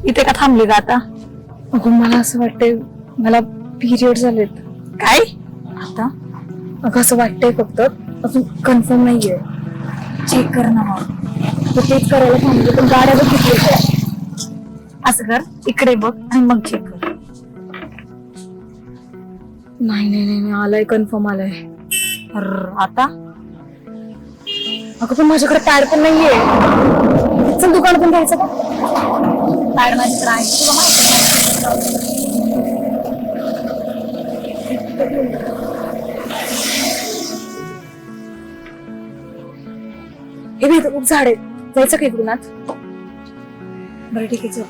इथे का थांबली का आता? अगं मला असं वाटतंय मला पिरियड झालेत. काय आता? अगं असं वाटतंय फक्त, अजून कन्फर्म नाहीये. चेक कर ना मग. तर तेच करायला सांगितलं पण गाड्या बघितल्या. असं कर, इकडे बघ आणि मग चेक कर. नाही नाही नाही नाही, आलाय कन्फर्म आलाय. आता अगं पण माझ्याकडे पॅड पण नाहीये. चल दुकानातून घ्यायचं का? पॅड माझ्याकडे आहे, तुला माहिती हे बघ खूप झाड आहे, जायचं का इकडून आत? बरं ठीक आहे चल.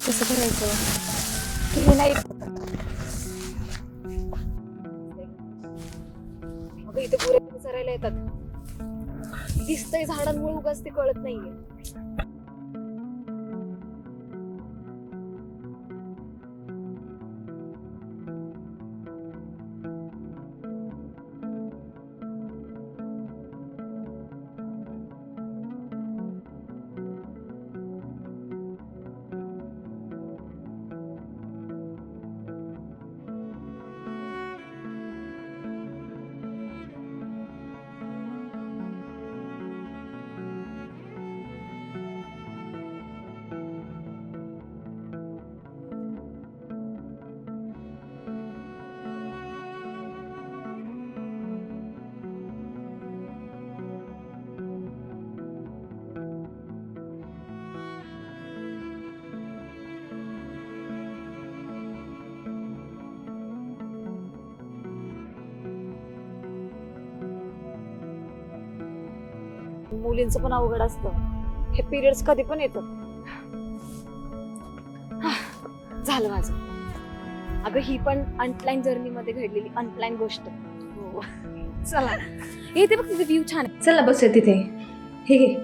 कसं करायचं? हे नाही. अगं इथे पुरे चरायला येतात. दिसतंय झाडांमुळे, उगाच ते कळत नाहीये. मुलींचं पण अवघड असतं, हे पिरियड्स कधी पण येतात. झालं माझं. अगं ही पण अनप्लॅन जर्नी मध्ये घडलेली अनप्लॅन गोष्ट. हो चला, इथे बघ तिथे व्ह्यू छान आहे. चला बसूया तिथे. हे घे.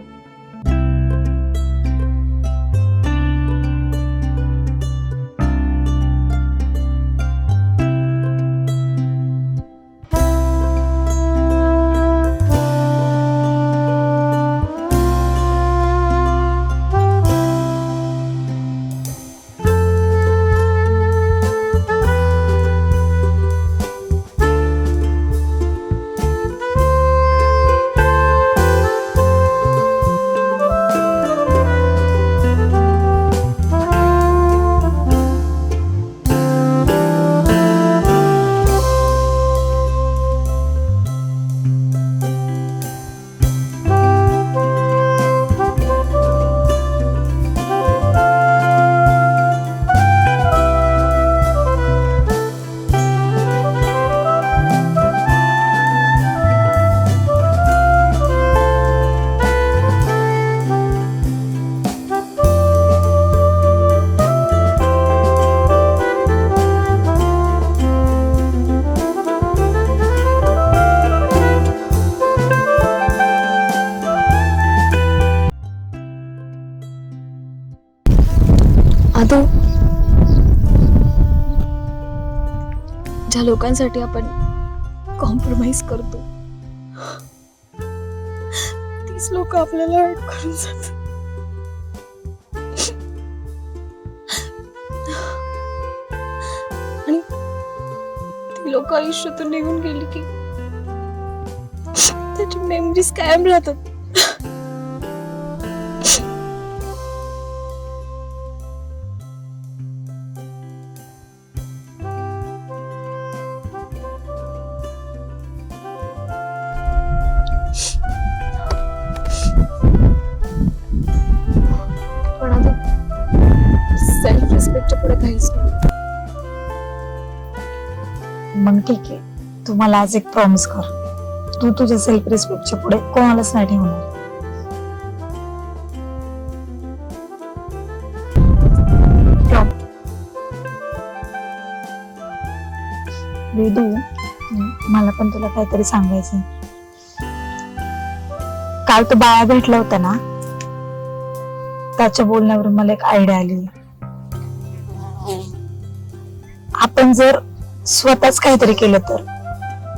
आदो ज्या लोकांसाठी आपण कॉम्प्रोमाइज करतो तीच लोक आपल्याला हर्ट करून जातात. आणि ती लोक आयुष्यातून निघून गेली की त्याची मेमरीज कायम राहतात. पण आता सेल्फ रिस्पेक्टच्या पुढे काहीच नाही. मग ठीक आहे, तू मला आज एक प्रॉमिस कर, तू तुझ्या सेल्फ रिस्पेक्टच्या पुढे कोणालाच नाही ठेवणार. वेदू, मला पण तुला काहीतरी सांगायचं. काल तो बाळा भेटला होता ना, त्याच्या बोलण्यावरून मला एक आयडिया आली. आपण जर स्वतःच काहीतरी केलं तर,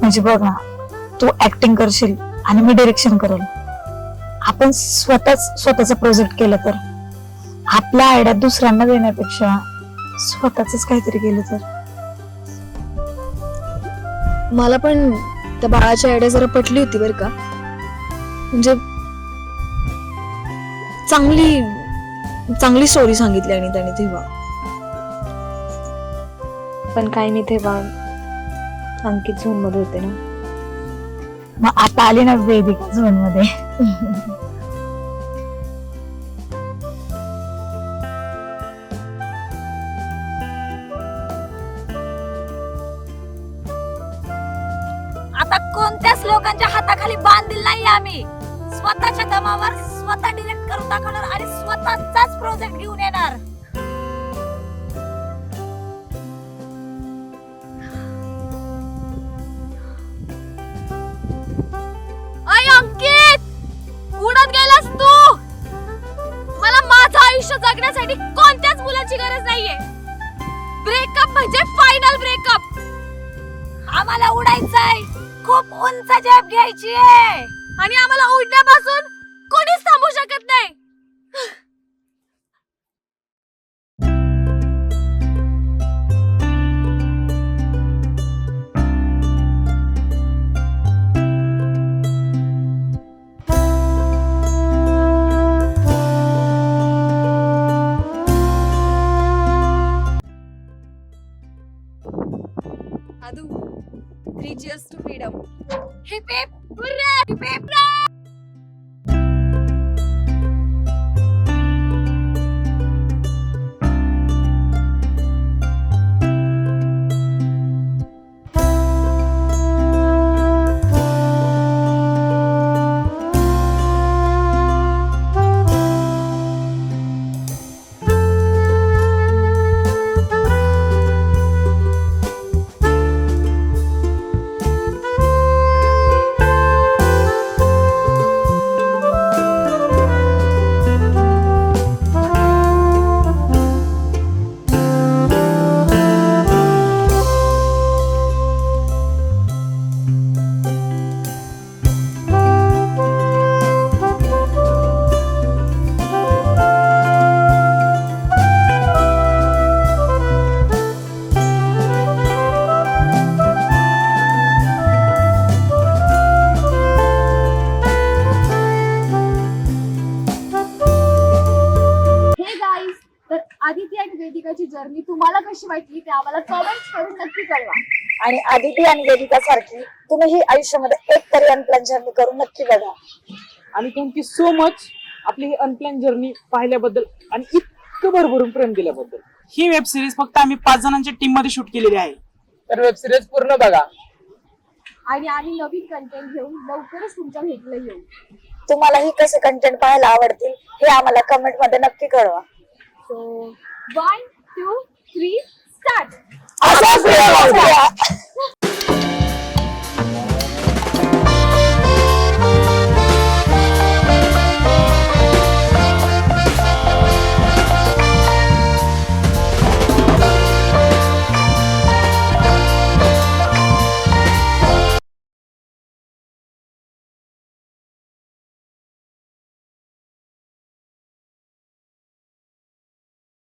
म्हणजे बघ ना, तू ऍक्टिंग करशील आणि मी डिरेक्शन करेल. आपण स्वतःचा प्रोजेक्ट केला तर, आपल्या आयडिया दुसऱ्यांना देण्यापेक्षा स्वतःच काहीतरी केलं तर. मला पण त्या बाळाची आयडिया जरा पटली होती बरं का. म्हणजे चांगली स्टोरी सांगितली आणि त्याने तेव्हा. पण काय मी तेव्हा अंकित झोन मध्ये होते ना. मग आता आली ना वेदिका झोन मध्ये. आता कोणत्याच लोकांच्या हाताखाली बांधील नाही आम्ही. स्वतःच्या दमावर स्वतः डिरेक्ट करून दाखवणार आणि स्वतःचाच प्रोजेक्ट घेऊन येणार. अय अंकित, उडत गेलास तू. मला माझं आयुष्य जगण्यासाठी कोणत्याच मुलाची गरज नाहीये. ब्रेकअप म्हणजे फायनल ब्रेकअप. आम्हाला उडायचंय, खूप उंच झेप घ्यायची आहे आणि आम्हाला उडण्यापासून कोणीच थांबू शकत नाही. आदू, 3 cheers to freedom. Heap heap hurrah, heap heap hurrah. Aditi आणि वेदिकाची जर्नी तुम्हाला कशी वाटली ते आम्हाला कमेंट करून नक्की कळवा. आणि आदिती आणि वेदिका सारखी तुम्ही आयुष्यामध्ये एक तरी अनप्लॅन जर्नी करून नक्की बघा. आणि थँक्यू सो मच आपली ही अनप्लॅन जर्नी पाहिल्याबद्दल आणि इतकं भरभरून प्रेम दिल्याबद्दल. ही वेब सिरीज फक्त आम्ही 5 जणांच्या टीम मध्ये शूट केलेली आहे, तर वेब सिरीज पूर्ण बघा. आणि आम्ही नवीन कंटेंट घेऊन लवकरच तुमच्या भेटीला येऊ. तुम्हालाही कसे कंटेंट पाहायला आवडतील हे आम्हाला कमेंट मध्ये नक्की कळवा. So 1, 2, 3 start. असंच